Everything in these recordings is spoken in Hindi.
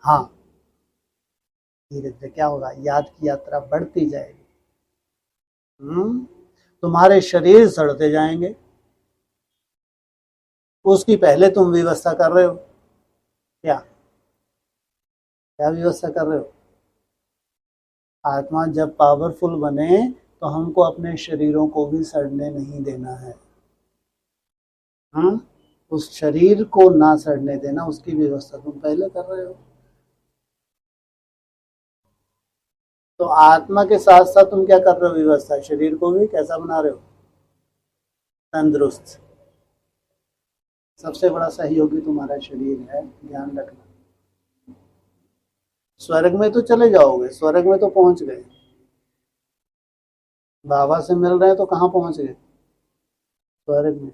हाँ, धीरे धीरे क्या होगा, याद की यात्रा बढ़ती जाएगी। तुम्हारे शरीर सड़ते जाएंगे, उसकी पहले तुम व्यवस्था कर रहे हो। क्या क्या व्यवस्था कर रहे हो? आत्मा जब पावरफुल बने तो हमको अपने शरीरों को भी सड़ने नहीं देना है। उस शरीर को ना सड़ने देना, उसकी व्यवस्था तुम पहले कर रहे हो। तो आत्मा के साथ साथ तुम क्या कर रहे हो? व्यवस्था शरीर को भी कैसा बना रहे हो? तंदुरुस्त। सबसे बड़ा सहयोगी तुम्हारा शरीर है, ध्यान रखना। स्वर्ग में तो चले जाओगे, स्वर्ग में तो पहुंच गए, बाबा से मिल रहे हैं तो कहाँ पहुंच गए? स्वर्ग में।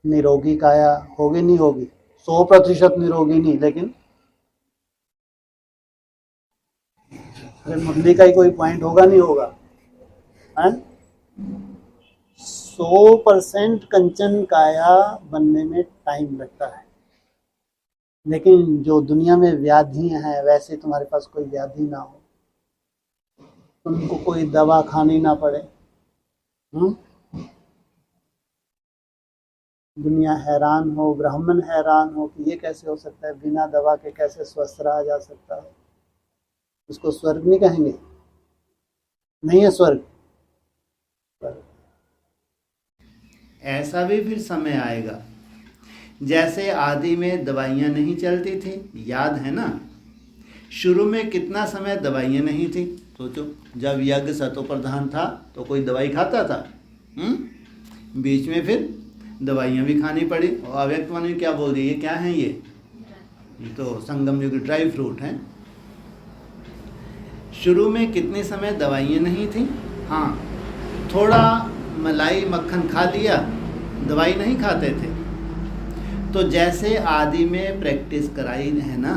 निरोगी काया होगी नहीं होगी? 100% निरोगी नहीं, लेकिन अरे मुरली का ही कोई पॉइंट होगा नहीं होगा? 100% कंचन काया बनने में टाइम लगता है, लेकिन जो दुनिया में व्याधियां हैं, वैसे तुम्हारे पास कोई व्याधि ना हो, तुमको कोई दवा खानी ना पड़े। दुनिया हैरान हो, ब्राह्मण हैरान हो कि ये कैसे हो सकता है, बिना दवा के कैसे स्वस्थ रहा जा सकता है। उसको स्वर्ग नहीं कहेंगे? नहीं है स्वर्ग। ऐसा भी फिर समय आएगा, जैसे आदि में दवाइयाँ नहीं चलती थी, याद है ना? शुरू में कितना समय दवाइयाँ नहीं थी। सोचो, जब यज्ञ सतो प्रधान था तो कोई दवाई खाता था? बीच में फिर दवाइयाँ भी खानी पड़ी। और अव्यक्त मन क्या बोल रही है, क्या है ये तो संगम युग ड्राई फ्रूट है। शुरू में कितने समय दवाइयाँ नहीं थी। हाँ, थोड़ा मलाई मक्खन खा लिया, दवाई नहीं खाते थे। तो जैसे आदि में प्रैक्टिस कराई है ना,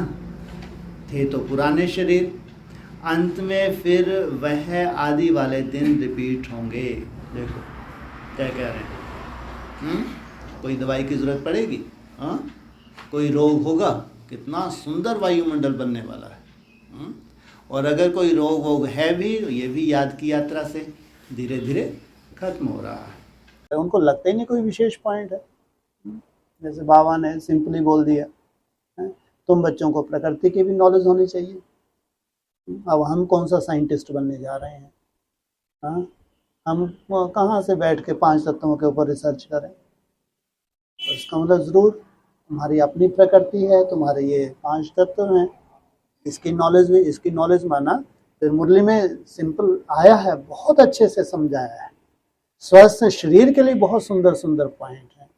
थे तो पुराने शरीर, अंत में फिर वह आदि वाले दिन रिपीट होंगे। देखो क्या कह रहे हैं। कोई दवाई की ज़रूरत पड़ेगी? हाँ, कोई रोग होगा, कितना सुंदर वायुमंडल बनने वाला है। और अगर कोई रोग वोग है भी, ये भी याद की यात्रा से धीरे धीरे खत्म हो रहा है। उनको लगता ही नहीं कोई विशेष पॉइंट है। जैसे बाबा ने सिंपली बोल दिया, तुम बच्चों को प्रकृति की भी नॉलेज होनी चाहिए। अब हम कौन सा साइंटिस्ट बनने जा रहे हैं? हाँ, हम कहाँ से बैठ के 5 तत्वों के ऊपर रिसर्च करें? तो इसका मतलब ज़रूर तुम्हारी अपनी प्रकृति है, तुम्हारे ये 5 तत्व हैं, इसकी नॉलेज भी, इसकी नॉलेज माना। फिर मुरली में सिंपल आया है, बहुत अच्छे से समझाया है। स्वस्थ शरीर के लिए बहुत सुंदर सुंदर पॉइंट है,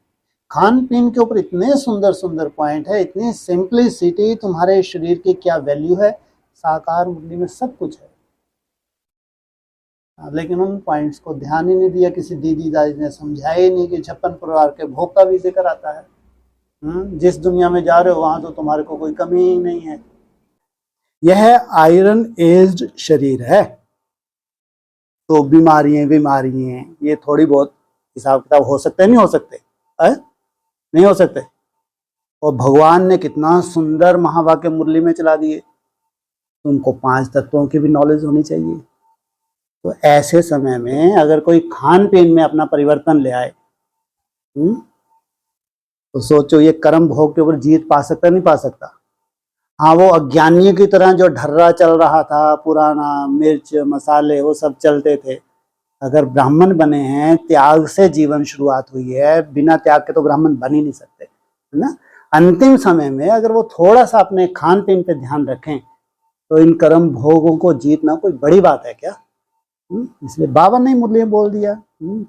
खान पीन के ऊपर इतने सुंदर सुंदर पॉइंट है, इतनी सिंपलिसिटी, तुम्हारे शरीर की क्या वैल्यू है, साकार मुरली में सब कुछ है। लेकिन उन पॉइंट्स को ध्यान ही नहीं दिया, किसी दीदी दादी ने समझाया ही नहीं कि 56 परिवार के भोग का भी जिक्र आता है। जिस दुनिया में जा रहे हो वहां तो तुम्हारे को कोई कमी ही नहीं है। यह आयरन एज्ड शरीर है, तो बीमारियां ये थोड़ी बहुत हिसाब किताब हो सकते, नहीं हो सकते? नहीं हो सकते। और भगवान ने कितना सुंदर महावाक्य मुरली में चला दिए। तुमको 5 तत्वों की भी नॉलेज होनी चाहिए। तो ऐसे समय में अगर कोई खान पीन में अपना परिवर्तन ले आए, तो सोचो ये कर्म भोग के ऊपर जीत पा सकता नहीं पा सकता? हाँ, वो अज्ञानियों की तरह जो ढर्रा चल रहा था, पुराना मिर्च मसाले वो सब चलते थे। अगर ब्राह्मण बने हैं, त्याग से जीवन शुरुआत हुई है, बिना त्याग के तो ब्राह्मण बन ही नहीं सकते, है ना? अंतिम समय में अगर वो थोड़ा सा अपने खान पीन पे ध्यान रखें, तो इन कर्म भोगों को जीतना कोई बड़ी बात है क्या? इसलिए बाबा ने मुरली में बोल दिया,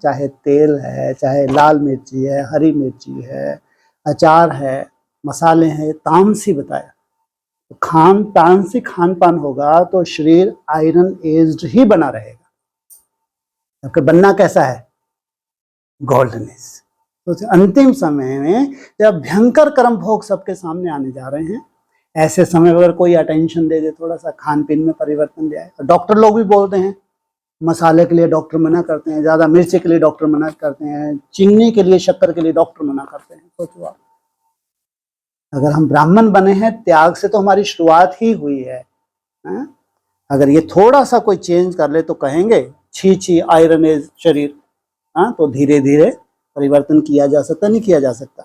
चाहे तेल है, चाहे लाल मिर्ची है, हरी मिर्ची है, अचार है, मसाले हैं, तामसी बताया। तो खान तामसी खान पान होगा तो शरीर आयरन एज्ड ही बना रहेगा। क्योंकि बनना कैसा है? गोल्डनेस। तो अंतिम समय में जब भयंकर कर्म भोग सबके सामने आने जा रहे हैं, ऐसे समय अगर कोई अटेंशन दे दे, थोड़ा सा खान पीन में परिवर्तन ले आए। डॉक्टर लोग भी बोलते हैं, मसाले के लिए डॉक्टर मना करते हैं, ज़्यादा मिर्ची के लिए डॉक्टर मना करते हैं, चीनी के लिए, शक्कर के लिए डॉक्टर मना करते हैं। सोचो आप, अगर हम ब्राह्मण बने हैं, त्याग से तो हमारी शुरुआत ही हुई है, हैं? अगर ये थोड़ा सा कोई चेंज कर ले तो कहेंगे छी छी आयरन एज शरीर। हाँ, तो धीरे धीरे परिवर्तन किया जा सकता, नहीं किया जा सकता।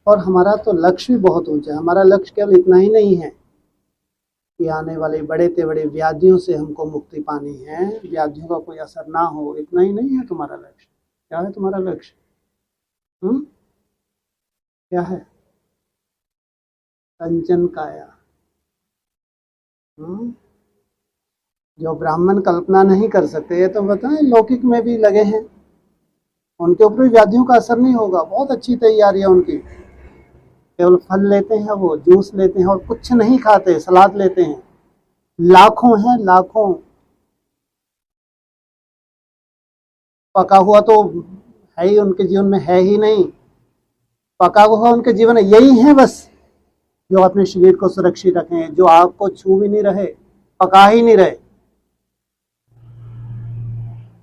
और हमारा तो लक्ष्य भी बहुत ऊंचा है। हमारा लक्ष्य केवल इतना ही नहीं है कि आने वाले बड़े से बड़े व्याधियों से हमको मुक्ति पानी है, व्याधियों का कोई असर ना हो, इतना ही नहीं है तुम्हारा लक्ष्य। क्या है तुम्हारा लक्ष्य? क्या है? कंचन काया। जो ब्राह्मण कल्पना नहीं कर सकते, ये तो बताएं लौकिक में भी लगे हैं, उनके ऊपर व्याधियों का असर नहीं होगा। बहुत अच्छी तैयारी है उनकी, केवल फल लेते हैं, वो जूस लेते हैं और कुछ नहीं खाते, सलाद लेते हैं। लाखों हैं, लाखों। पका हुआ तो है ही उनके जीवन में, है ही नहीं। पका हुआ उनके जीवन में यही है बस, जो अपने शरीर को सुरक्षित रखें, जो आग को छू भी नहीं रहे, पका ही नहीं रहे।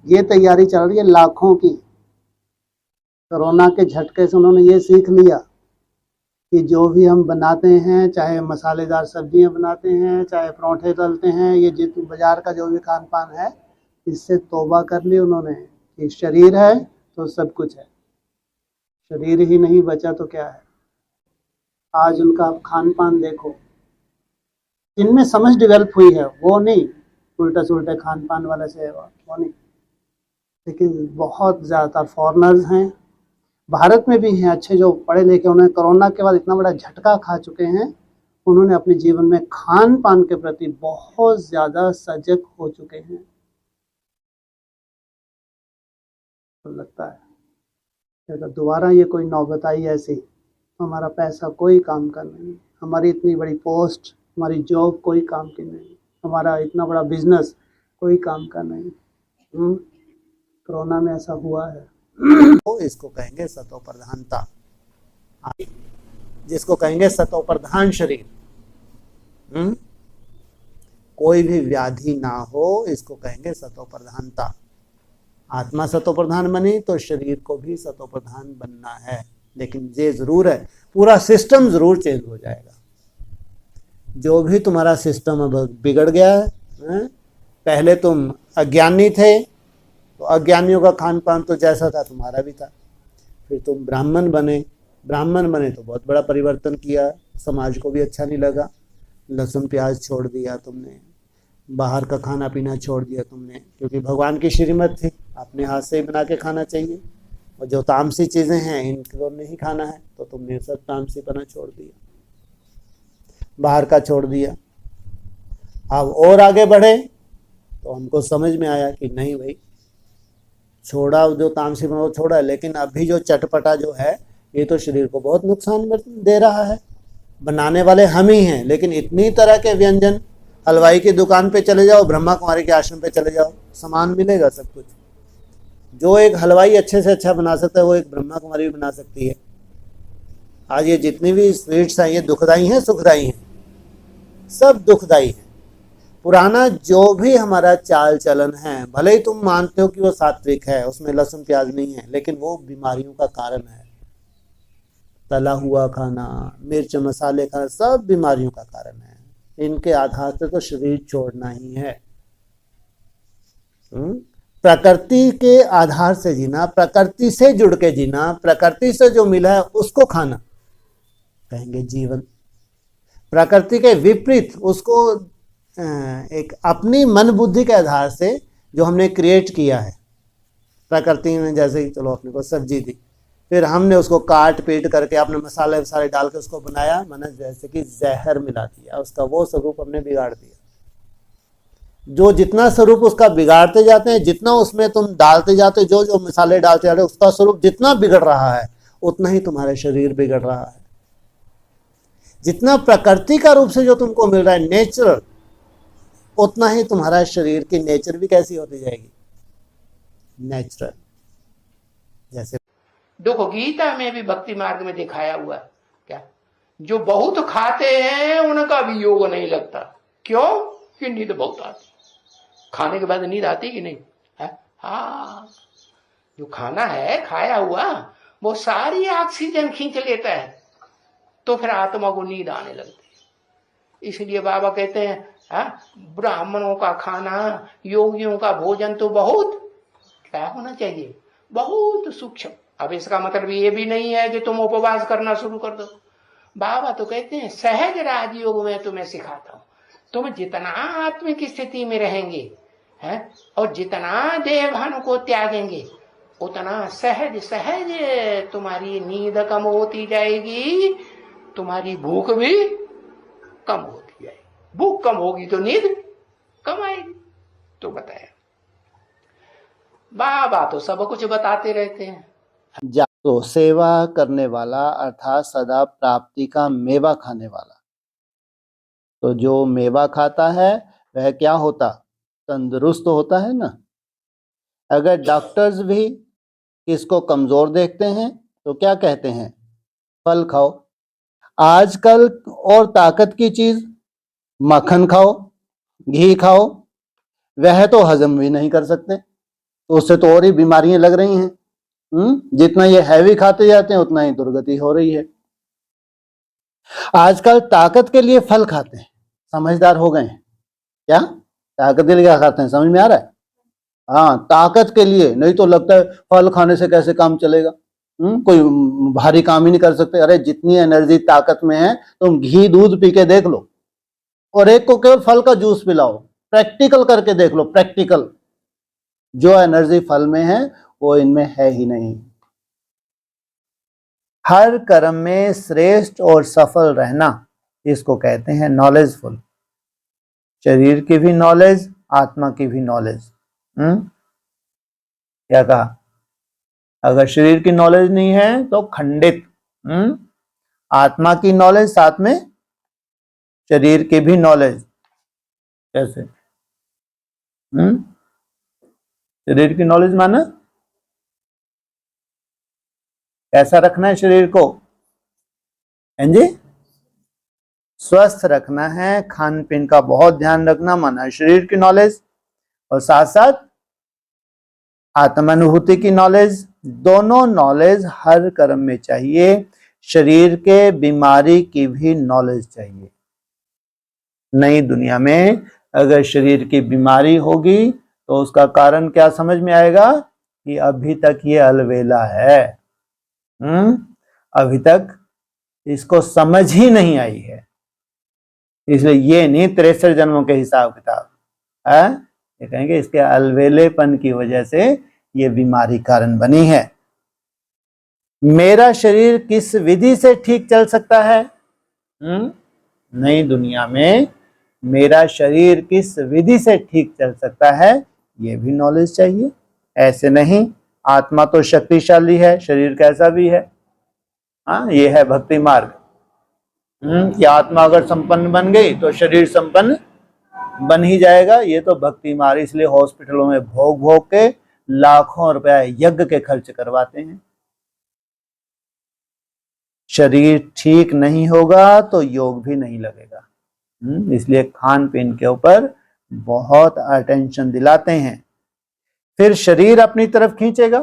ये तैयारी चल रही है लाखों की। कोरोना के झटके से उन्होंने ये सीख लिया कि जो भी हम बनाते हैं, चाहे मसालेदार सब्जियां बनाते हैं, चाहे परोठे तलते हैं, ये जितने बाजार का जो भी खान पान है, इससे तौबा कर ली उन्होंने कि शरीर है तो सब कुछ है, शरीर ही नहीं बचा तो क्या है। आज उनका खान पान देखो, इनमें समझ डेवलप हुई है, वो नहीं उल्टा सुल्टा खान पान वाले से, वो नहीं। लेकिन बहुत ज़्यादातर फॉरेनर्स हैं, भारत में भी हैं अच्छे जो पढ़े लिखे, उन्होंने कोरोना के बाद इतना बड़ा झटका खा चुके हैं, उन्होंने अपने जीवन में खान पान के प्रति बहुत ज़्यादा सजग हो चुके हैं। तो लगता है अगर दोबारा ये कोई नौबत आई ऐसी, तो हमारा पैसा कोई काम का नहीं, हमारी इतनी बड़ी पोस्ट, हमारी जॉब कोई काम की नहीं, हमारा इतना बड़ा बिजनेस कोई काम का नहीं। कोरोना में ऐसा हुआ है। तो इसको कहेंगे सतो प्रधानता, जिसको कहेंगे सतो प्रधान शरीर। कोई भी व्याधि ना हो, इसको कहेंगे सतो प्रधानता। आत्मा सतो प्रधान बनी तो शरीर को भी सतो प्रधान बनना है, लेकिन ये जरूर है पूरा सिस्टम जरूर चेंज हो जाएगा। जो भी तुम्हारा सिस्टम अब बिगड़ गया है, पहले तुम अज्ञानी थे तो अज्ञानियों का खान पान तो जैसा था तुम्हारा भी था, फिर तुम ब्राह्मण बने तो बहुत बड़ा परिवर्तन किया, समाज को भी अच्छा नहीं लगा, लहसुन प्याज छोड़ दिया तुमने, बाहर का खाना पीना छोड़ दिया तुमने, क्योंकि भगवान की श्रीमत थी अपने हाथ से ही बना के खाना चाहिए, और जो तामसी चीज़ें हैं इनको नहीं खाना है, तो तुमने सब तामसी पना छोड़ दिया, बाहर का छोड़ दिया। अब और आगे बढ़े तो हमको समझ में आया कि नहीं भाई, छोड़ा जो तामसी पना वो छोड़ा, लेकिन अभी जो चटपटा जो है ये तो शरीर को बहुत नुकसान दे रहा है। बनाने वाले हम ही हैं, लेकिन इतनी तरह के व्यंजन, हलवाई की दुकान पे चले जाओ, ब्रह्मा कुमारी के आश्रम पे चले जाओ, सामान मिलेगा सब कुछ। जो एक हलवाई अच्छे से अच्छा बना सकता है, वो एक ब्रह्मा कुमारी भी बना सकती है। आज ये जितनी भी स्वीट्स हैं, ये दुखदाई हैं सुखदाई हैं, सब दुखदाई हैं। पुराना जो भी हमारा चाल चलन है, भले ही तुम मानते हो कि वो सात्विक है, उसमें लहसुन प्याज नहीं है, लेकिन वो बीमारियों का कारण है। तला हुआ खाना, मिर्च मसाले खाना, सब बीमारियों का कारण है। इनके आधार से तो शरीर छोड़ना ही है। प्रकृति के आधार से जीना, प्रकृति से जुड़ के जीना, प्रकृति से जो मिला है उसको खाना, कहेंगे जीवन। प्रकृति के विपरीत उसको एक अपनी मन बुद्धि के आधार से जो हमने क्रिएट किया है, प्रकृति ने जैसे ही चलो अपने को सब्जी दी, फिर हमने उसको काट पीट करके अपने मसाले वसाले डाल के उसको बनाया, मैंने जैसे कि जहर मिला दिया, उसका वो स्वरूप हमने बिगाड़ दिया। जो जितना स्वरूप उसका बिगाड़ते जाते हैं, जितना उसमें तुम डालते जाते, जो जो मसाले डालते जाते, उसका स्वरूप जितना बिगड़ रहा है उतना ही तुम्हारा शरीर बिगड़ रहा है। जितना प्रकृति का रूप से जो तुमको मिल रहा है नेचुरल, उतना ही तुम्हारा शरीर की नेचर भी कैसी होती जाएगी, नेचुरल। जैसे देखो गीता में भी भक्ति मार्ग में दिखाया हुआ है, क्या जो बहुत खाते हैं उनका भी योग नहीं लगता। क्यों? कि नींद बहुत आती, खाने के बाद नींद आती कि नहीं है? हाँ, जो खाना है खाया हुआ वो सारी ऑक्सीजन खींच लेता है, तो फिर आत्मा को नींद आने लगती है। इसलिए बाबा कहते हैं ब्राह्मणों का खाना, योगियों का भोजन तो बहुत क्या होना चाहिए, बहुत सूक्ष्म। अब इसका मतलब ये भी नहीं है कि तुम उपवास करना शुरू कर दो। बाबा तो कहते हैं सहज राजयोग में तुम्हें सिखाता हूं। तुम जितना आत्मिक स्थिति में रहेंगे और जितना देह भान को त्यागेंगे, उतना सहज सहज तुम्हारी नींद कम होती जाएगी, तुम्हारी भूख भी कम होती जाएगी। भूख कम होगी तो नींद कम आएगी। तो बताया बाबा तो सब कुछ बताते रहते हैं। तो सेवा करने वाला अर्थात सदा प्राप्ति का मेवा खाने वाला, तो जो मेवा खाता है वह क्या होता, तंदुरुस्त होता है ना। अगर डॉक्टर्स भी किसको कमजोर देखते हैं तो क्या कहते हैं, फल खाओ। आजकल और ताकत की चीज मक्खन खाओ, घी खाओ, वह तो हजम भी नहीं कर सकते, तो उससे तो और ही बीमारियां लग रही हैं। जितना ये हैवी खाते जाते हैं उतना ही दुर्गति हो रही है। आजकल ताकत के लिए फल खाते हैं, समझदार हो गए हैं क्या, ताकत के लिए क्या खाते हैं समझ में आ रहा है। हाँ, ताकत के लिए, नहीं तो लगता है फल खाने से कैसे काम चलेगा, कोई भारी काम ही नहीं कर सकते। अरे जितनी एनर्जी ताकत में है, तुम घी दूध पी के देख लो और एक को केवल फल का जूस पिलाओ, प्रैक्टिकल करके देख लो, प्रैक्टिकल। जो एनर्जी फल में है वो इनमें है ही नहीं। हर कर्म में श्रेष्ठ और सफल रहना, इसको कहते हैं नॉलेजफुल। शरीर की भी नॉलेज, आत्मा की भी नॉलेज। क्या कहा, अगर शरीर की नॉलेज नहीं है तो खंडित, आत्मा की नॉलेज साथ में शरीर की भी नॉलेज। कैसे, शरीर की नॉलेज माना कैसा रखना है शरीर को, जी स्वस्थ रखना है, खान पीन का बहुत ध्यान रखना, माना शरीर की नॉलेज और साथ साथ आत्मानुभूति की नॉलेज। दोनों नॉलेज हर कर्म में चाहिए। शरीर के बीमारी की भी नॉलेज चाहिए। नई दुनिया में अगर शरीर की बीमारी होगी तो उसका कारण क्या समझ में आएगा कि अभी तक ये अलवेला है, अभी तक इसको समझ ही नहीं आई है। इसलिए ये नहीं 63 जन्मों के हिसाब किताब है, ये कहेंगे इसके अलवेलेपन की वजह से ये बीमारी कारण बनी है। मेरा शरीर किस विधि से ठीक चल सकता है, नई दुनिया में मेरा शरीर किस विधि से ठीक चल सकता है, ये भी नॉलेज चाहिए। ऐसे नहीं, आत्मा तो शक्तिशाली है, शरीर कैसा भी है। ये है भक्ति मार्ग कि आत्मा अगर संपन्न बन गई तो शरीर संपन्न बन ही जाएगा। ये तो भक्ति मार्ग, इसलिए हॉस्पिटलों में भोग भोग के लाखों रुपया यज्ञ के खर्च करवाते हैं। शरीर ठीक नहीं होगा तो योग भी नहीं लगेगा, इसलिए खान पीन के ऊपर बहुत अटेंशन दिलाते हैं। फिर शरीर अपनी तरफ खींचेगा,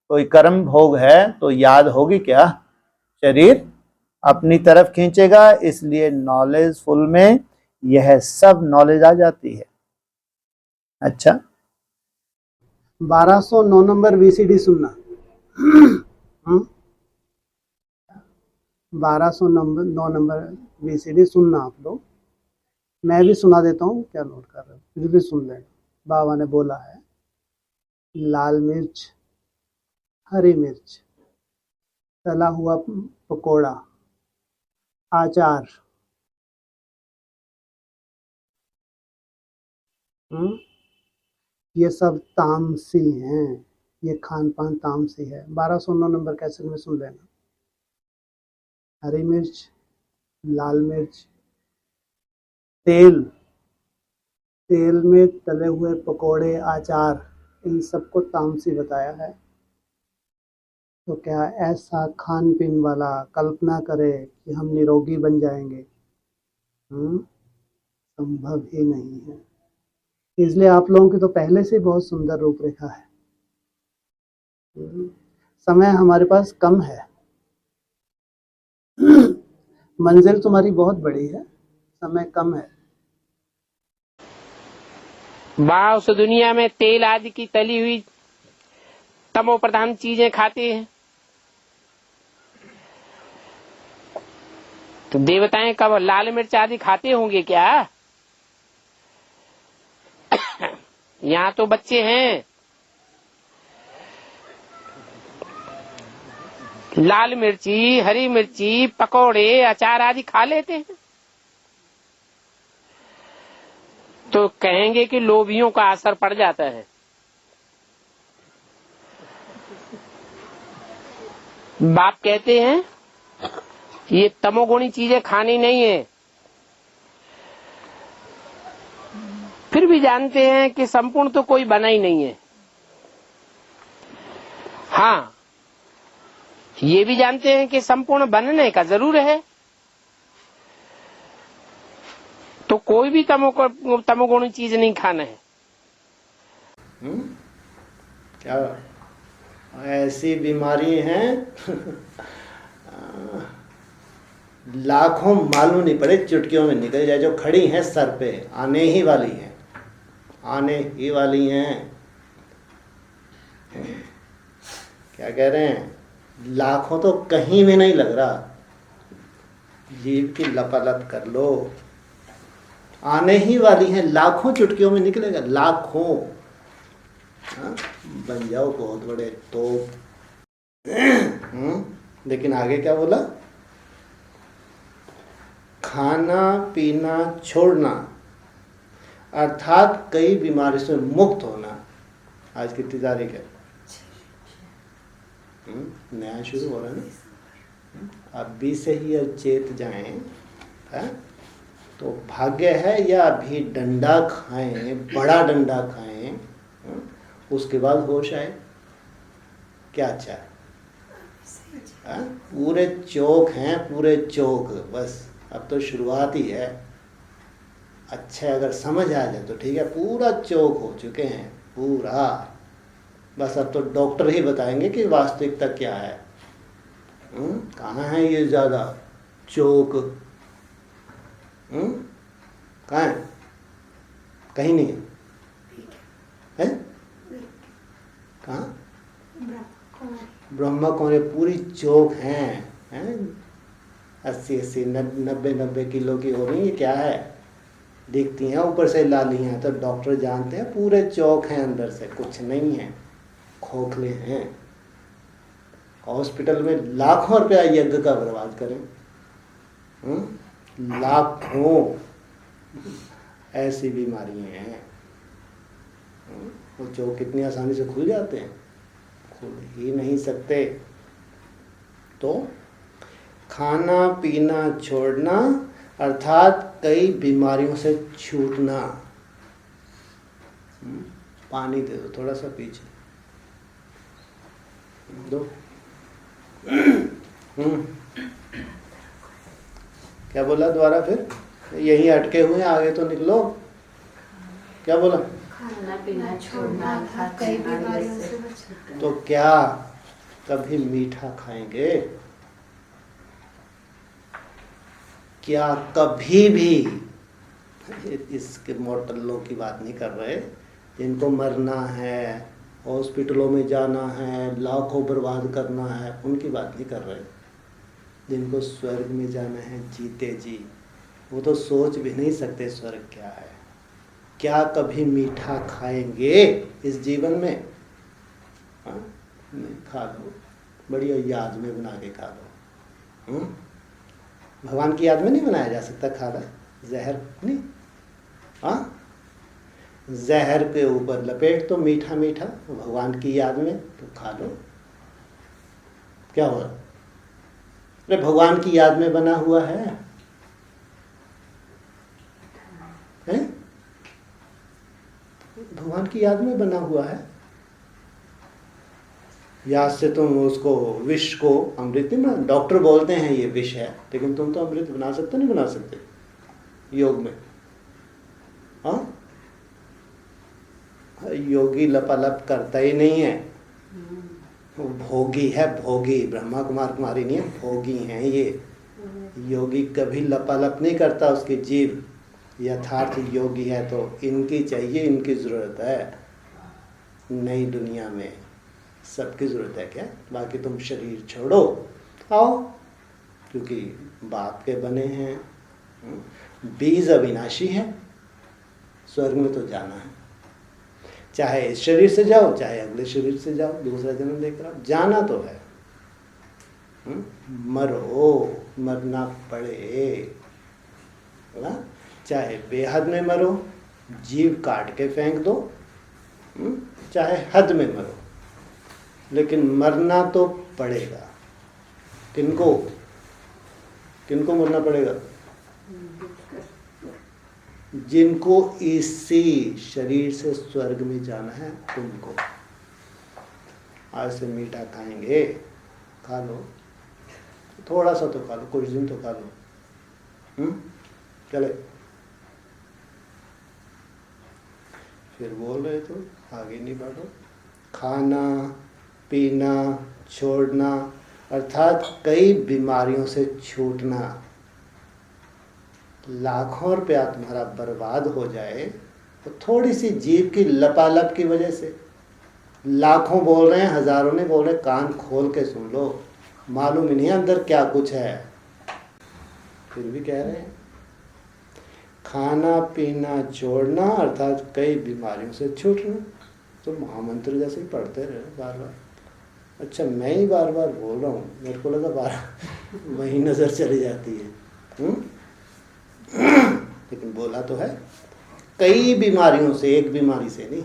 कोई कर्म भोग है तो याद होगी क्या, शरीर अपनी तरफ खींचेगा। इसलिए नॉलेजफुल में यह सब नॉलेज आ जाती है। अच्छा, 1209 नंबर वीसीडी सुनना। 1209 नंबर वीसीडी सुनना आप लोग, मैं भी सुना देता हूँ, क्या नोट कर रहे हो, फिर भी सुन लेना। बाबा ने बोला है लाल मिर्च, हरी मिर्च, तला हुआ पकोड़ा, आचार, ये सब तामसी हैं, ये खान पान तामसी है। 1209 नंबर कैसेट में सुन लेना। हरी मिर्च, लाल मिर्च, तेल, तेल में तले हुए पकोड़े, आचार, इन सबको तामसी बताया है। तो क्या ऐसा खान पीन वाला कल्पना करे कि हम निरोगी बन जाएंगे, संभव ही नहीं है। इसलिए आप लोगों की तो पहले से बहुत सुंदर रूपरेखा है। समय हमारे पास कम है, मंजिल तुम्हारी बहुत बड़ी है, समय कम है। वहाँ उस दुनिया में तेल आदि की तली हुई तमो प्रधान चीजें खाते हैं, तो देवताएं कब लाल मिर्च आदि खाते होंगे क्या? यहाँ तो बच्चे हैं, लाल मिर्ची, हरी मिर्ची, पकोड़े, अचार आदि खा लेते हैं, तो कहेंगे कि लोभियों का असर पड़ जाता है। बाप कहते हैं ये तमोगुणी चीजें खानी नहीं है, फिर भी जानते हैं कि संपूर्ण तो कोई बना ही नहीं है। हाँ, ये भी जानते हैं कि संपूर्ण बनने का जरूर है, तो कोई भी तमोगुणी चीज नहीं खाना है। क्या ऐसी बीमारी हैं लाखों मालूम नहीं पड़े, चुटकियों में निकल जाए, जो खड़ी हैं सर पे, आने ही वाली हैं, आने ही वाली हैं। क्या कह रहे हैं, लाखों तो कहीं भी नहीं लग रहा, जीव की लपालप कर लो, आने ही वाली हैं, लाखों चुटकियों में निकलेगा, लाखों। हाँ? बन जाओ बहुत बड़े तो। लेकिन आगे क्या बोला, खाना पीना छोड़ना अर्थात कई बीमारी से मुक्त होना। आज कितनी तारीख है? नया शुरू हो रहा है ना, अभी से ही अचेत जाएं है? तो भाग्य है, या अभी डंडा खाएं, बड़ा डंडा खाएं, उसके बाद होश आए, क्या अच्छा है? पूरे चौक हैं, पूरे चौक, बस अब तो शुरुआत ही है। अच्छा अगर समझ आ जाए तो ठीक है, पूरा चौक हो चुके हैं पूरा, बस अब तो डॉक्टर ही बताएंगे कि वास्तविकता क्या है। कहाँ है ये ज्यादा चौक? कहाँ है? कहीं नहीं है? कहाँ? ब्रह्मा कुमारी पूरी चौक हैं, 80-80 90 किलो की हो रही है, क्या है? दिखती हैं ऊपर से लाली हैं, तो डॉक्टर जानते हैं पूरे चौक हैं, अंदर से कुछ नहीं है, खोखले हैं। हॉस्पिटल में लाखों रुपया यज्ञ का बर्बाद करें, लाखों, ऐसी बीमारियां हैं। वो चौक कितनी आसानी से खुल जाते हैं, खुल ही नहीं सकते। तो खाना पीना छोड़ना अर्थात कई बीमारियों से छूटना। पानी दे दो थोड़ा सा, पीछे दो। क्या बोला दोबारा फिर? यहीं अटके हुए, आगे तो निकलो। क्या बोला? खाना पीना छोड़ना अर्थात कई बीमारियों से बचना। तो क्या कभी मीठा खाएंगे? क्या कभी भी? इसके मॉर्टल लोग की बात नहीं कर रहे, जिनको मरना है, हॉस्पिटलों में जाना है, लाखों बर्बाद करना है, उनकी बात नहीं कर रहे। जिनको स्वर्ग में जाना है जीते जी, वो तो सोच भी नहीं सकते स्वर्ग क्या है। क्या कभी मीठा खाएंगे इस जीवन में? हाँ? नहीं, खा लो, बढ़िया याद में बना के खा लो। भगवान की याद में नहीं बनाया जा सकता खाना, जहर नहीं। हाँ, जहर के ऊपर लपेट तो मीठा मीठा भगवान की याद में, तो खा लो, क्या हुआ? अरे भगवान की याद में बना हुआ है, हैं? भगवान की याद में बना हुआ है। याद से तुम उसको, विष को अमृत नहीं बना। डॉक्टर बोलते हैं ये विष है, लेकिन तुम तो अमृत बना सकते नहीं बना सकते योग में? हाँ, योगी लपालप करता ही नहीं है, भोगी है, भोगी। ब्रह्मा कुमार कुमारी नहीं है, भोगी हैं ये। योगी कभी लपालप नहीं करता उसकी जीव। यथार्थ योगी है तो इनकी चाहिए, इनकी ज़रूरत है। नई दुनिया में सबकी ज़रूरत है क्या? बाकी तुम शरीर छोड़ो, आओ, क्योंकि बाप के बने हैं। बीज अविनाशी है, स्वर्ग में तो जाना है। चाहे इस शरीर से जाओ, चाहे अगले शरीर से जाओ, दूसरा जन्म लेकर आओ, जाना तो है। मरो, मरना पड़े ना, चाहे बेहद में मरो, जीव काट के फेंक दो, चाहे हद में मरो, लेकिन मरना तो पड़ेगा। किनको किनको मरना पड़ेगा? जिनको इसी शरीर से स्वर्ग में जाना है उनको। आज से मीठा खाएंगे, खा लो, थोड़ा सा तो खा लो, कुछ दिन तो खा लो, चले। फिर बोल रहे तो आगे नहीं बढ़ो। खाना पीना छोड़ना अर्थात कई बीमारियों से छूटना। लाखों रुपया तुम्हारा बर्बाद हो जाए तो थोड़ी सी जीभ की लपालप की वजह से, लाखों बोल रहे हैं, हजारों ने बोल रहे, कान खोल के सुन लो, मालूम ही नहीं अंदर क्या कुछ है, फिर भी कह रहे हैं। खाना पीना छोड़ना अर्थात कई बीमारियों से छूटना। तो महामंत्र जैसे ही पढ़ते रहे बार बार। अच्छा, मैं ही बार बार बोल रहा हूँ, मेरे को लगा बार वही नज़र चली जाती है। लेकिन बोला तो है। कई बीमारियों से, एक बीमारी से नहीं,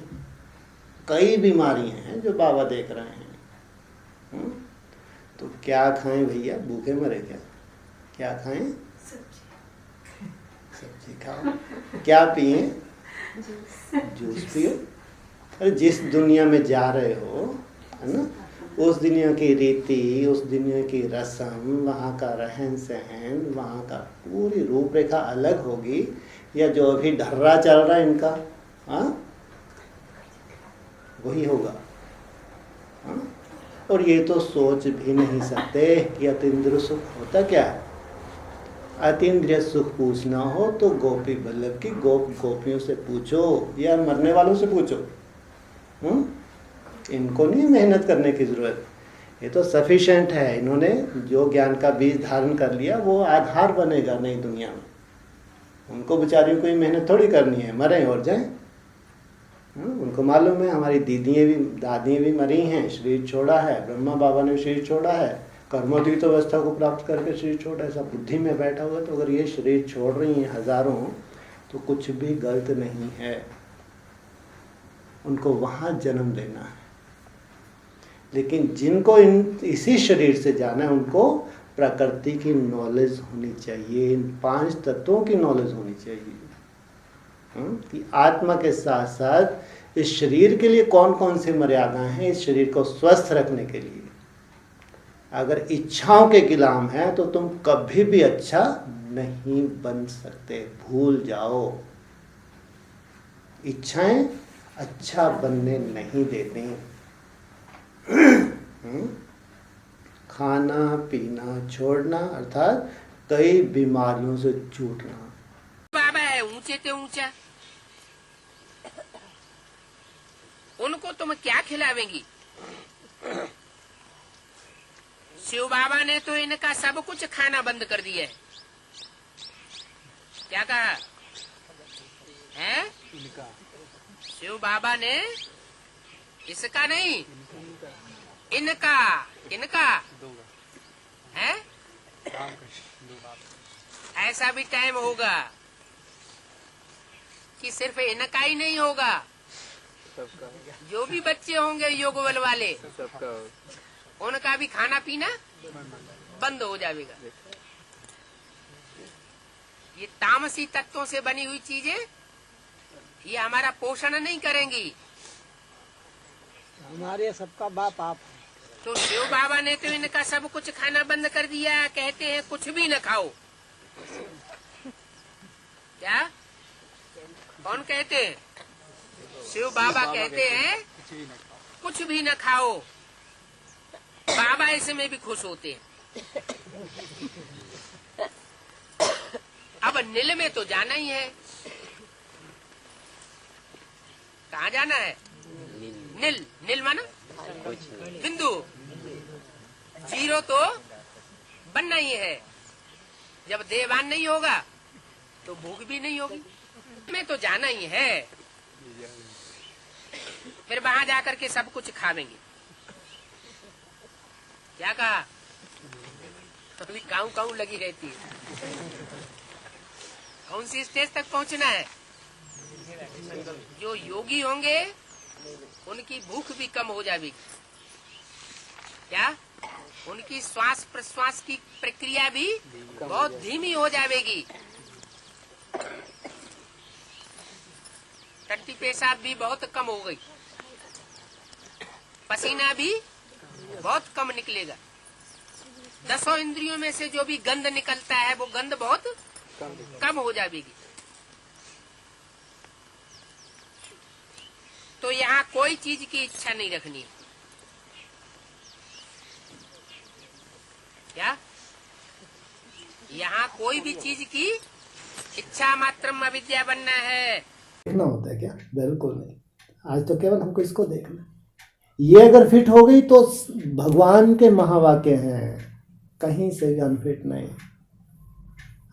कई बीमारियां हैं जो बाबा देख रहे हैं। तो क्या खाएं भैया, भूखे मरे क्या खाएं? सब्जी खाओ। क्या पिए? जूस पियो। अरे जिस दुनिया में जा रहे हो, है ना, उस दुनिया की रीति, उस दुनिया की रस्म, वहाँ का रहन सहन, वहाँ का पूरी रूपरेखा अलग होगी, या जो अभी ढर्रा चल रहा है इनका, हाँ, वही होगा। हाँ? और ये तो सोच भी नहीं सकते कि अतीन्द्रिय सुख होता क्या है। अतीन्द्रिय सुख पूछना हो तो गोपी बल्लभ की गोपियों से पूछो, या मरने वालों से पूछो। इनको नहीं मेहनत करने की ज़रूरत, ये तो सफिशेंट है। इन्होंने जो ज्ञान का बीज धारण कर लिया वो आधार बनेगा नई दुनिया में। उनको बेचारियों को ही मेहनत थोड़ी करनी है, मरें और जाएं। उनको मालूम है, हमारी दीदियाँ भी, दादियाँ भी मरी हैं, शरीर छोड़ा है, ब्रह्मा बाबा ने शरीर छोड़ा है, कर्मोद्गीत अवस्था को प्राप्त करके शरीर छोड़ा है, सब बुद्धि में बैठा हुआ। तो अगर ये शरीर छोड़ रही हैं हजारों, तो कुछ भी गलत नहीं है। उनको वहाँ जन्म लेना है। लेकिन जिनको इसी शरीर से जाना है, उनको प्रकृति की नॉलेज होनी चाहिए, इन 5 तत्वों की नॉलेज होनी चाहिए। कि आत्मा के साथ साथ इस शरीर के लिए कौन कौन से मर्यादाएं हैं, इस शरीर को स्वस्थ रखने के लिए। अगर इच्छाओं के गुलाम है तो तुम कभी भी अच्छा नहीं बन सकते, भूल जाओ। इच्छाएं अच्छा बनने नहीं देते। खाना पीना छोड़ना अर्थात कई बीमारियों से छूटना। बाबा है ऊंचे ते ऊंचा, उनको तुम क्या खिलावेंगी? शिव बाबा ने तो इनका सब कुछ खाना बंद कर दिया है। क्या कहा है? शिव बाबा ने इसका नहीं, इनका इनका है। ऐसा भी टाइम होगा कि सिर्फ इनका ही नहीं होगा, जो भी बच्चे होंगे योग बल वाले, उनका भी खाना पीना बंद हो जाएगा। ये तामसी तत्वों से बनी हुई चीजें ये हमारा पोषण नहीं करेंगी। हमारे सबका बाप आप। तो शिव बाबा ने तो इनका सब कुछ खाना बंद कर दिया, कहते हैं कुछ भी न खाओ। क्या कौन कहते हैं? शिव बाबा कहते हैं कुछ भी न खाओ। बाबा इसमें भी खुश होते हैं। अब नील में तो जाना ही है। कहाँ जाना है? नील। नील माना बिंदु। जीरो तो बनना ही है। जब देवान नहीं होगा तो भूख भी नहीं होगी। में तो जाना ही है। फिर वहां जाकर के सब कुछ खावेंगे। क्या कहा? अभी काऊ काऊ लगी रहती है। कौन सी स्टेज तक पहुंचना है? जो योगी होंगे उनकी भूख भी कम हो जाएगी। क्या? उनकी श्वास प्रश्वास की प्रक्रिया भी बहुत धीमी हो जाएगी। टट्टी पेशाब भी बहुत कम हो गई। पसीना भी बहुत कम निकलेगा। 10 इंद्रियों में से जो भी गंध निकलता है वो गंध बहुत कम हो जाएगी। तो यहाँ कोई चीज की इच्छा नहीं रखनी है। क्या? यहाँ कोई भी चीज की इच्छा मात्रम अविद्या बनना है। देखना होता है क्या? बिल्कुल नहीं। आज तो केवल हमको इसको देखना। ये अगर फिट हो गई तो भगवान के महावाक्य हैं, कहीं से भी अनफिट नहीं।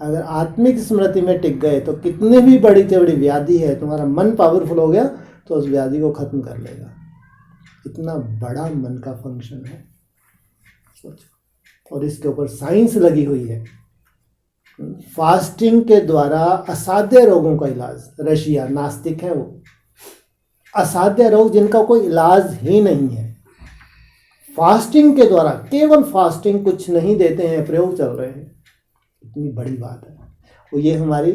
अगर आत्मिक स्मृति में टिक गए तो कितनी भी बड़ी से बड़ी व्याधि है, तुम्हारा मन पावरफुल हो गया तो उस व्याधि को खत्म कर लेगा। इतना बड़ा मन का फंक्शन है, सोचो। और इसके ऊपर साइंस लगी हुई है। फास्टिंग के द्वारा असाध्य रोगों का इलाज। रशिया नास्तिक है वो। असाध्य रोग जिनका कोई इलाज ही नहीं है, फास्टिंग के द्वारा, केवल फास्टिंग, कुछ नहीं देते हैं, प्रयोग चल रहे हैं। इतनी बड़ी बात है। वो ये हमारी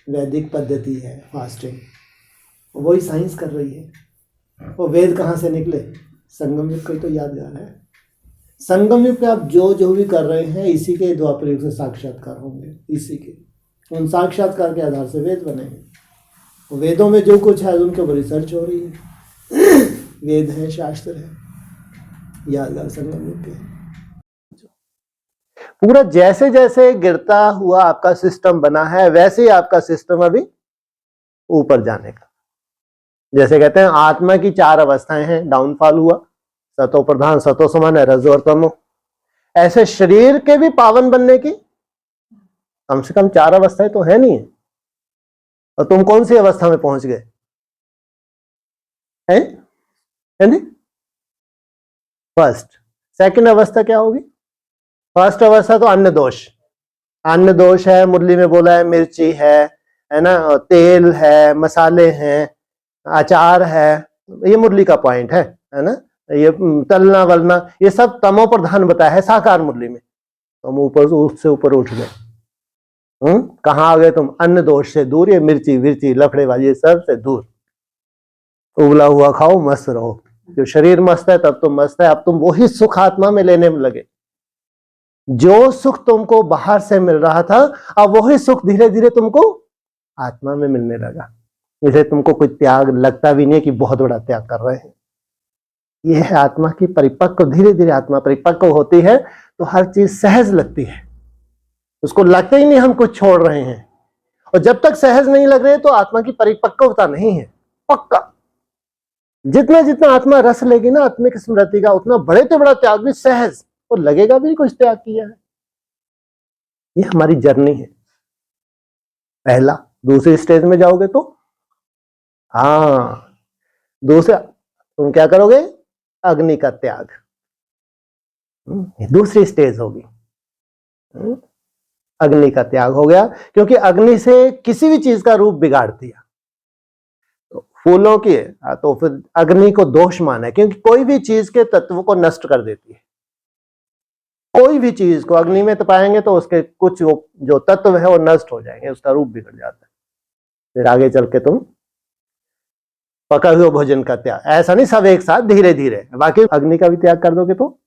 वैदिक पद्धति है फास्टिंग, वही साइंस कर रही है। वो वेद कहाँ से निकले? संगम युग का ही तो यादगार है। संगम युग पे आप जो भी कर रहे हैं, इसी के द्वापर युग से साक्षात्कार होंगे। इसी के उन साक्षात्कार के आधार से वेद बनेंगे। वेदों में जो कुछ है उनके ऊपर रिसर्च हो रही है। वेद है, शास्त्र है, यादगार संगम युग के। पूरा जैसे जैसे गिरता हुआ आपका सिस्टम बना है, वैसे ही आपका सिस्टम अभी ऊपर जाने का। जैसे कहते हैं आत्मा की 4 अवस्थाएं हैं, डाउनफॉल हुआ, सतो प्रधान, सतो समान है, रजो और तमो। ऐसे शरीर के भी पावन बनने की कम से कम 4 अवस्थाएं तो है नहीं। और तुम कौन सी अवस्था में पहुंच गए हैं? फर्स्ट। सेकंड अवस्था क्या होगी? फर्स्ट अवस्था तो अन्न दोष। अन्न दोष है, मुरली में बोला है, मिर्ची है ना, तेल है, मसाले हैं, अचार है, ये मुरली का पॉइंट है ना। ये तलना वलना ये सब तमो प्रधान बताया है साकार मुरली में। तुम ऊपर उससे ऊपर उठ गए। कहाँ आ गए तुम? अन्न दोष से दूर। ये मिर्ची विर्ची लफड़े वाली सब से दूर। उबला हुआ खाओ, मस्त रहो। जो शरीर मस्त है तब तुम मस्त है। अब तुम वही सुख आत्मा में लेने में लगे। जो सुख तुमको बाहर से मिल रहा था, अब वही सुख धीरे धीरे तुमको आत्मा में मिलने लगा। इसे तुमको कोई त्याग लगता भी नहीं कि बहुत बड़ा त्याग कर रहे हैं। यह है आत्मा की परिपक्व। धीरे धीरे आत्मा परिपक्व होती है तो हर चीज सहज लगती है। उसको लगता ही नहीं हम कुछ छोड़ रहे हैं। और जब तक सहज नहीं लग रहे तो आत्मा की परिपक्वता नहीं है। पक्का जितना जितना आत्मा रस लेगी ना आत्मिक स्मृति का, उतना बड़े से बड़ा त्याग भी सहज, और लगेगा भी कुछ त्याग किया है। ये हमारी जर्नी है। पहला। दूसरी स्टेज में जाओगे तो दूसरा तुम क्या करोगे? अग्नि का त्याग। दूसरी स्टेज होगी। अग्नि का त्याग हो गया, क्योंकि अग्नि से किसी भी चीज का रूप बिगाड़ दिया। तो फूलों की तो फिर अग्नि को दोष माना है, क्योंकि कोई भी चीज के तत्व को नष्ट कर देती है। कोई भी चीज को अग्नि में तपाएंगे तो उसके कुछ जो तत्व है वो नष्ट हो जाएंगे, उसका रूप बिगड़ जाता है। फिर आगे चल के तुम पका हुए भोजन का त्याग। ऐसा नहीं सब एक साथ, धीरे धीरे। बाकी अग्नि का भी त्याग कर दोगे तो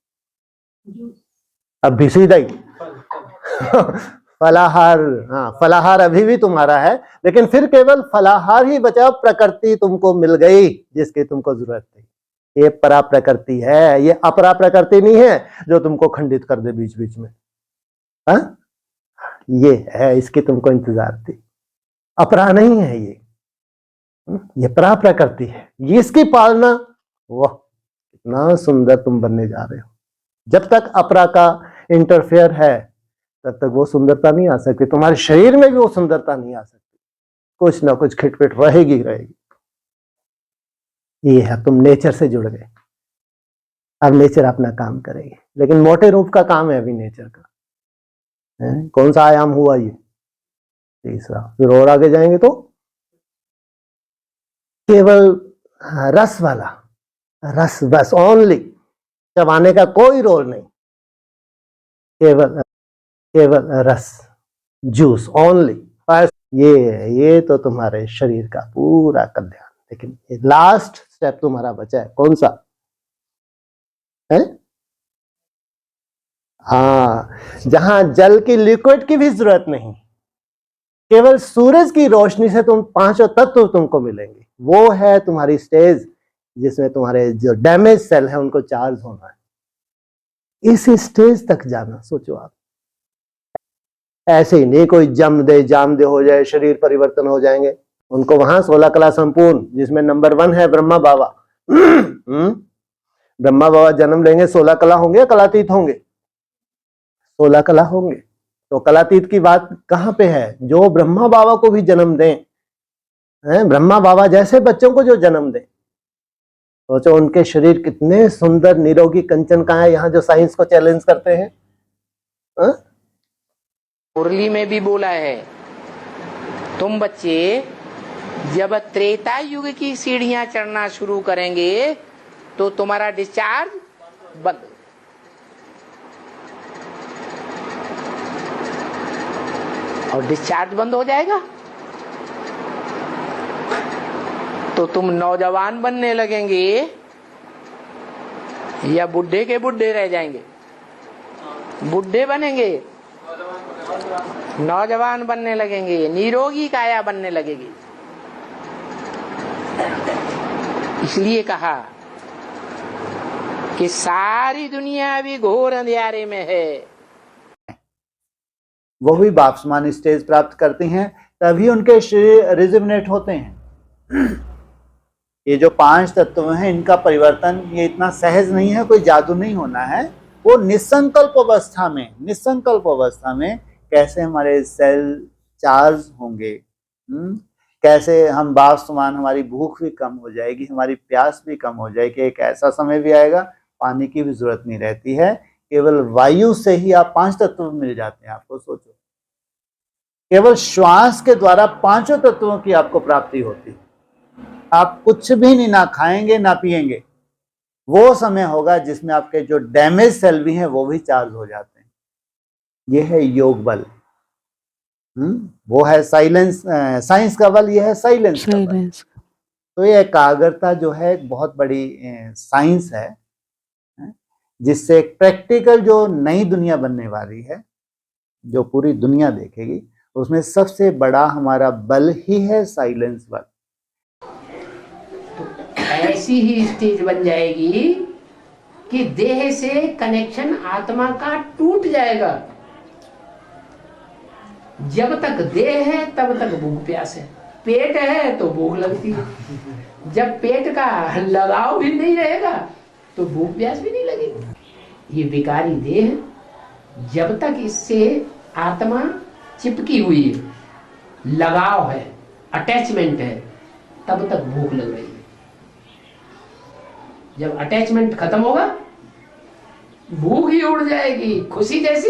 अब भी सीधा ही फलाहार। फलाहार अभी भी तुम्हारा है, लेकिन फिर केवल फलाहार ही बचा। प्रकृति तुमको मिल गई जिसकी तुमको जरूरत थी। ये परा प्रकृति है, ये अपरा प्रकृति नहीं है जो तुमको खंडित कर दे बीच बीच में। हाँ, ये है, इसकी तुमको इंतजार थी। अपरा नहीं है ये परा प्रकृति है, ये इसकी पालना। वाह, कितना सुंदर तुम बनने जा रहे हो। जब तक अपरा का इंटरफेयर है तब तक वो सुंदरता नहीं आ सकती, तुम्हारे शरीर में भी वो सुंदरता नहीं आ सकती, कुछ ना कुछ खिटपिट रहेगी रहेगी। ये है, तुम नेचर से जुड़ गए, अब नेचर अपना काम करेगी, लेकिन मोटे रूप का काम है अभी नेचर का। कौन सा आयाम हुआ ये? तीसरा। फिर और आगे जाएंगे तो केवल रस वाला, रस बस, ओनली, चबाने का कोई रोल नहीं, केवल रस, जूस ओनली। ये तो तुम्हारे शरीर का पूरा कल्याण। लेकिन लास्ट स्टेप तुम्हारा बचा है, कौन सा है? हाँ, जहां जल की, लिक्विड की भी जरूरत नहीं, केवल सूरज की रोशनी से तुम पांचों तत्व तुमको मिलेंगे। वो है तुम्हारी स्टेज जिसमें तुम्हारे जो डैमेज सेल है उनको चार्ज होना है। इस स्टेज तक जाना, सोचो आप। ऐसे ही नहीं कोई जाम दे हो जाए, शरीर परिवर्तन हो जाएंगे। उनको वहां 16 कला संपूर्ण, जिसमें नंबर 1 है ब्रह्मा बाबा। ब्रह्मा बाबा जन्म लेंगे, 16 कला होंगे, कलातीत होंगे, 16 कला होंगे। तो कलातीत की बात कहां पे है? जो ब्रह्मा बाबा को भी जन्म दें, ब्रह्मा बाबा जैसे बच्चों को जो जन्म दें, सोचो उनके शरीर कितने सुंदर, निरोगी, कंचन का है। यहाँ जो साइंस को चैलेंज करते हैं, मुरली में भी बोला है, तुम बच्चे जब त्रेता युग की सीढ़ियां चढ़ना शुरू करेंगे तो तुम्हारा डिस्चार्ज बंद, और डिस्चार्ज बंद हो जाएगा तो तुम नौजवान बनने लगेंगे या बुढ़े के बुढ़े रह जाएंगे? बुढ़े बनेंगे, नौजवान बनने लगेंगे, निरोगी काया बनने लगेगी। इसलिए कहा कि सारी दुनिया अभी घोर अंधियारे में है। वो भी बाप्समान स्टेज प्राप्त करती हैं, तभी उनके शरीर रिजुविनेट होते हैं। ये जो 5 तत्व हैं, इनका परिवर्तन ये इतना सहज नहीं है, कोई जादू नहीं होना है। वो निसंकल्प अवस्था में कैसे हमारे सेल चार्ज होंगे, कैसे हम बाप्समान, हमारी भूख भी कम हो जाएगी, हमारी प्यास भी कम हो जाएगी। एक ऐसा समय भी आएगा पानी की भी जरूरत नहीं रहती है, केवल वायु से ही आप 5 तत्व मिल जाते हैं। आपको सोचो, केवल श्वास के द्वारा 5 तत्वों की आपको प्राप्ति होती है। आप कुछ भी नहीं, ना खाएंगे ना पिएंगे, वो समय होगा जिसमें आपके जो डैमेज सेल भी हैं वो भी चार्ज हो जाते हैं। ये है योग बल, वो है साइलेंस, साइंस का बल, ये है साइलेंस का बल। तो ये एकाग्रता जो है एक बहुत बड़ी साइंस है, जिससे एक प्रैक्टिकल जो नई दुनिया बनने वाली है, जो पूरी दुनिया देखेगी, उसमें सबसे बड़ा हमारा बल ही है साइलेंस बल। तो ऐसी ही स्टेज बन जाएगी कि देह से कनेक्शन आत्मा का टूट जाएगा। जब तक देह है तब तक भूख प्यास है, पेट है तो भूख लगती है। जब पेट का लगाव भी नहीं रहेगा तो भूख प्यास भी नहीं लगेगी। ये विकारी देह, जब तक इससे आत्मा चिपकी हुई है, लगाव है, अटैचमेंट है, तब तक भूख लग रही है। जब अटैचमेंट खत्म होगा, भूख ही उड़ जाएगी, खुशी जैसी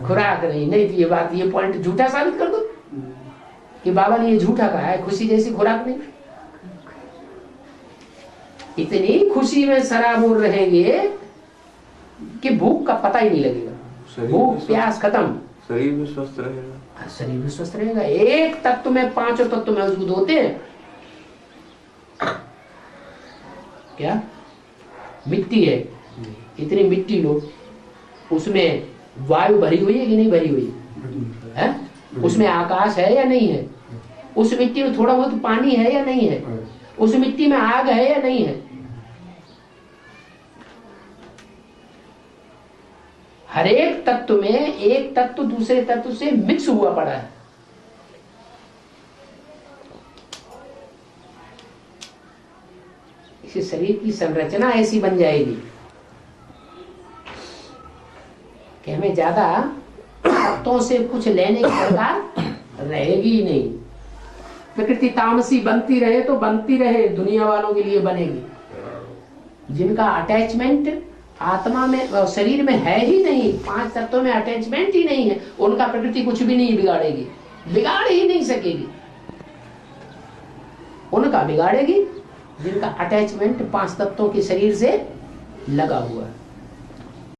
खुराक नहीं। तो ये बात, ये पॉइंट झूठा साबित कर दो कि बाबा ने ये झूठा कहा है, खुशी जैसी खुराक नहीं। इतनी खुशी में सराबोर रहेंगे कि भूख का पता ही नहीं लगेगा। भूख प्यास खत्म, शरीर भी स्वस्थ रहेगा। शरीर भी स्वस्थ रहेगा। एक तत्व में 5 तत्व मौजूद होते हैं। क्या मिट्टी है, इतनी मिट्टी लो, उसमें वायु भरी हुई है कि नहीं भरी हुई है? उसमें आकाश है या नहीं है? उस मिट्टी में थोड़ा बहुत पानी है या नहीं है? उस मिट्टी में आग है या नहीं है? हर एक तत्व में एक तत्व दूसरे तत्व से मिक्स हुआ पड़ा है। इसे शरीर की संरचना ऐसी बन जाएगी कि हमें ज्यादा तत्वों से कुछ लेने की दरकार रहेगी ही नहीं। प्रकृति तामसी बनती रहे तो बनती रहे, दुनिया वालों के लिए बनेगी। जिनका अटैचमेंट आत्मा में और शरीर में है ही नहीं, 5 तत्वों में अटैचमेंट ही नहीं है, उनका प्रकृति कुछ भी नहीं बिगाड़ेगी, बिगाड़ ही नहीं सकेगी। उनका बिगाड़ेगी जिनका अटैचमेंट 5 तत्वों के शरीर से लगा हुआ है।